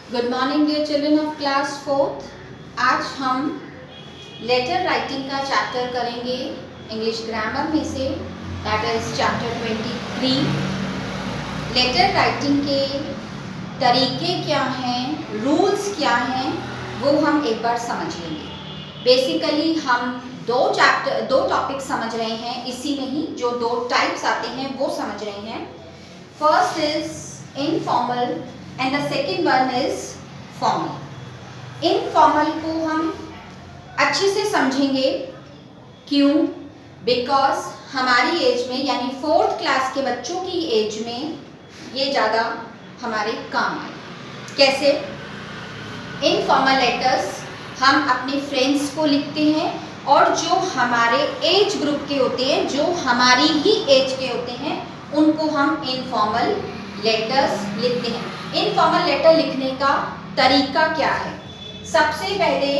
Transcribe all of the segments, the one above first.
Good morning dear children of class 4th। आज हम letter writing का चैप्टर करेंगे इंग्लिश ग्रामर में से, that is chapter 23। Letter writing के तरीके क्या हैं, रूल्स क्या हैं, वो हम एक बार समझ लेंगे। बेसिकली हम दो टॉपिक समझ रहे हैं, इसी में ही जो दो टाइप्स आते हैं वो समझ रहे हैं। First is informal and the second one is formal. Informal को हम अच्छे से समझेंगे। क्यों? बिकॉज हमारी एज में यानी 4th क्लास के बच्चों की एज में ये ज़्यादा हमारे काम आए। कैसे? इनफॉर्मल लेटर्स हम अपने फ्रेंड्स को लिखते हैं और जो हमारे एज ग्रुप के होते हैं, जो हमारी ही एज के होते हैं, उनको हम इनफॉर्मल लेटर्स लिखते हैं। इनफॉर्मल लेटर लिखने का तरीका क्या है? सबसे पहले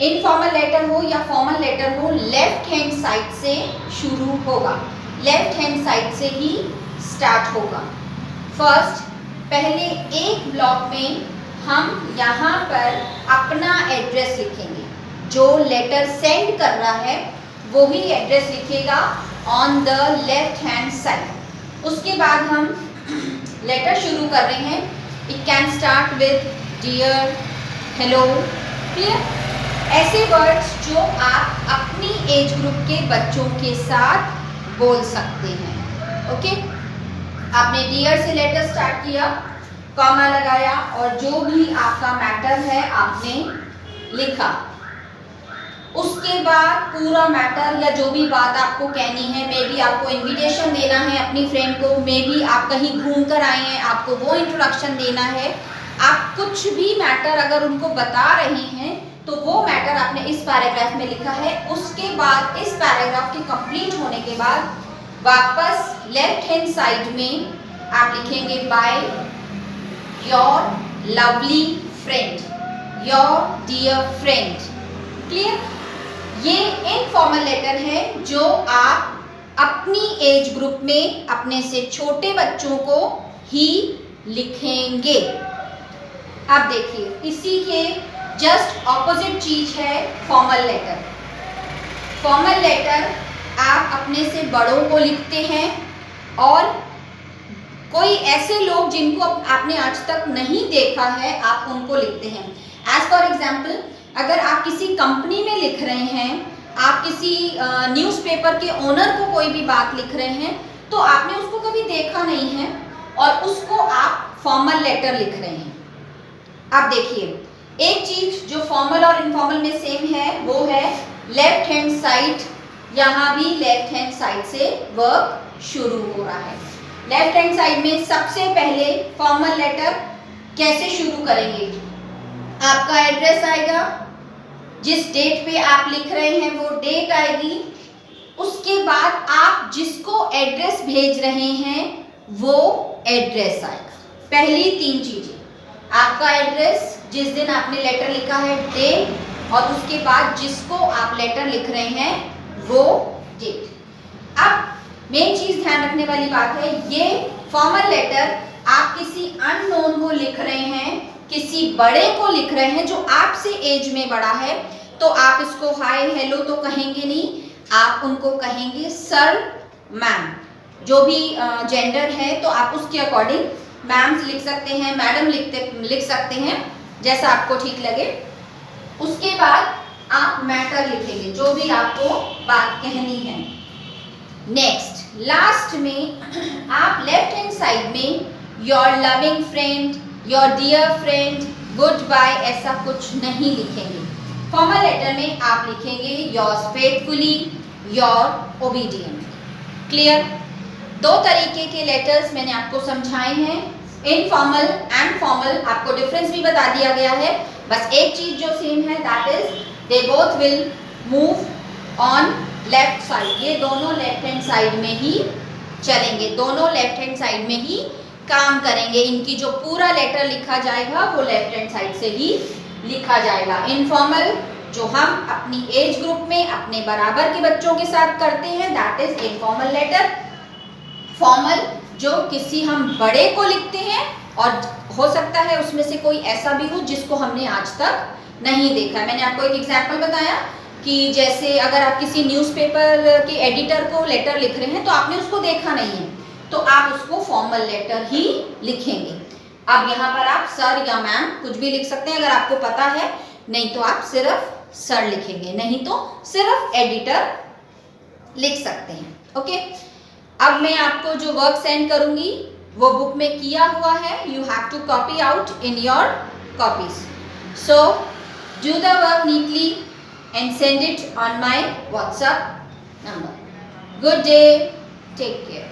इनफॉर्मल लेटर हो या फॉर्मल लेटर हो, लेफ्ट हैंड साइड से शुरू होगा, लेफ्ट हैंड साइड से ही स्टार्ट होगा। फर्स्ट पहले एक ब्लॉक में हम यहाँ पर अपना एड्रेस लिखेंगे। जो लेटर सेंड कर रहा है वो ही एड्रेस लिखेगा on the left hand side. उसके बाद हम लेटर शुरू कर रहे हैं। It can start with dear, hello, clear? ऐसे वर्ड्स जो आप अपनी एज ग्रुप के बच्चों के साथ बोल सकते हैं। ओके, आपने डियर से लेटर स्टार्ट किया, कॉमा लगाया और जो भी आपका मैटर है आपने लिखा। उसके बाद पूरा मैटर या जो भी बात आपको कहनी है, मे बी आपको इनविटेशन देना है अपनी फ्रेंड को, मे बी आप कहीं घूम कर आए हैं, आपको वो इंट्रोडक्शन देना है, आप कुछ भी मैटर अगर उनको बता रहे हैं तो वो मैटर आपने इस पैराग्राफ में लिखा है। उसके बाद इस पैराग्राफ के कंप्लीट होने के बाद वापस लेफ्ट हैंड साइड में आप लिखेंगे by your lovely friend, your dear friend. Clear? ये इनफॉर्मल लेटर है जो आप अपनी एज ग्रुप में अपने से छोटे बच्चों को ही लिखेंगे। अब देखिए, इसी के जस्ट ऑपोजिट चीज है फॉर्मल लेटर। फॉर्मल लेटर आप अपने से बड़ों को लिखते हैं और कोई ऐसे लोग जिनको आपने आज तक नहीं देखा है आप उनको लिखते हैं। एज फॉर एग्जाम्पल, अगर आप किसी कंपनी में लिख रहे हैं, आप किसी न्यूज़पेपर के ओनर को कोई भी बात लिख रहे हैं, तो आपने उसको कभी देखा नहीं है और उसको आप फॉर्मल लेटर लिख रहे हैं। अब देखिए, एक चीज जो फॉर्मल और इनफॉर्मल में सेम है वो है लेफ्ट हैंड साइड। यहाँ भी लेफ्ट हैंड साइड से वर्क शुरू हो रहा है। लेफ्ट हैंड साइड में सबसे पहले फॉर्मल लेटर कैसे शुरू करेंगे? आपका एड्रेस आएगा, जिस डेट पे आप लिख रहे हैं वो डेट आएगी। उसके बाद आप जिसको एड्रेस भेज रहे हैं वो एड्रेस आएगा। पहली 3 चीजें, आपका एड्रेस, जिस दिन आपने लेटर लिखा है डेट, और उसके बाद जिसको आप लेटर लिख रहे हैं वो डेट। अब मेन चीज ध्यान रखने वाली बात है, ये फॉर्मल लेटर आप किसी अननोन को लिख रहे हैं, किसी बड़े को लिख रहे हैं जो आपसे एज में बड़ा है, तो आप इसको हाय हेलो तो कहेंगे नहीं, आप उनको कहेंगे सर, मैम। जो भी जेंडर है तो आप उसके अकॉर्डिंग मैम लिख सकते हैं, मैडम लिख सकते हैं, जैसा आपको ठीक लगे। उसके बाद आप मैटर लिखेंगे, जो भी आपको बात कहनी है। नेक्स्ट, लास्ट में आप लेफ्ट हैंड साइड में your loving friend, your dear friend, goodbye ऐसा कुछ नहीं लिखेंगे। फॉर्मल लेटर में आप लिखेंगे yours faithfully, your obedient. Clear? 2 तरीके के लेटर्स मैंने आपको समझाए हैं, इनफॉर्मल एंड फॉर्मल। आपको डिफरेंस भी बता दिया गया है। बस एक चीज जो सेम है, that is they both will move on left side. ये दोनों लेफ्ट हैंड साइड में ही चलेंगे, दोनों लेफ्ट हैंड साइड में ही काम करेंगे। इनकी जो पूरा लेटर लिखा जाएगा वो लेफ्ट हैंड साइड से ही लिखा जाएगा। इनफॉर्मल जो हम अपनी एज ग्रुप में अपने बराबर के बच्चों के साथ करते हैं, that is informal letter. Formal जो किसी हम बड़े को लिखते हैं और हो सकता है उसमें से कोई ऐसा भी हो जिसको हमने आज तक नहीं देखा। मैंने आपको एक एग्जाम्पल बताया कि जैसे अगर आप किसी न्यूज़पेपर के एडिटर को लेटर लिख रहे हैं तो आपने उसको देखा नहीं है, तो आप उसको फॉर्मल लेटर ही लिखेंगे। अब यहाँ पर आप सर या मैम कुछ भी लिख सकते हैं अगर आपको पता है, नहीं तो आप सिर्फ सर लिखेंगे, नहीं तो सिर्फ एडिटर लिख सकते हैं। ओके, अब मैं आपको जो वर्क सेंड करूंगी वो बुक में किया हुआ है, you have to copy out in your copies. So do the work neatly and send it on my WhatsApp number. Good day. Take care.